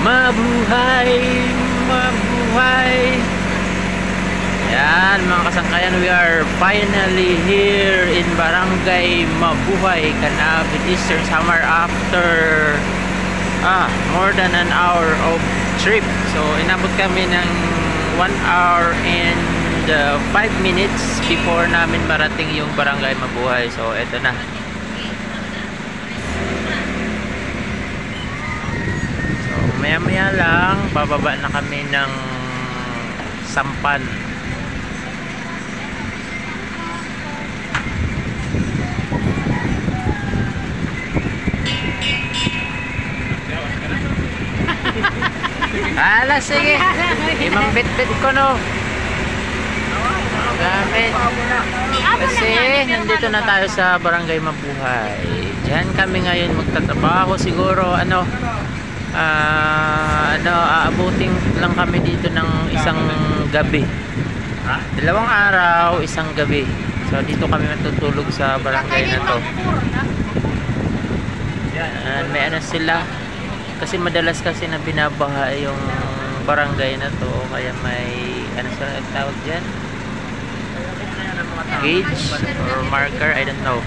Mabuhay, mabuhay. Yan mga kasangkayan, we are finally here in Barangay Mabuhay, Canavid Eastern Samar after more than an hour of trip. So inabot kami ng 1 hour and 5 minutes before namin marating yung Barangay Mabuhay. So eto na. Maya-maya lang bababa na kami ng sampan. Ala, sige. Imang bit-bit ko, no. Gamit. Kasi nandito na tayo sa Barangay Mabuhay. Diyan kami ngayon magtatrabaho. Siguro aabutin lang kami dito ng isang gabi. 2 araw, isang gabi. So dito kami matutulog sa barangay na to. May sila kasi madalas kasi na binabaha yung barangay na to, kaya may sila tawag dyan, gauge or marker, I don't know.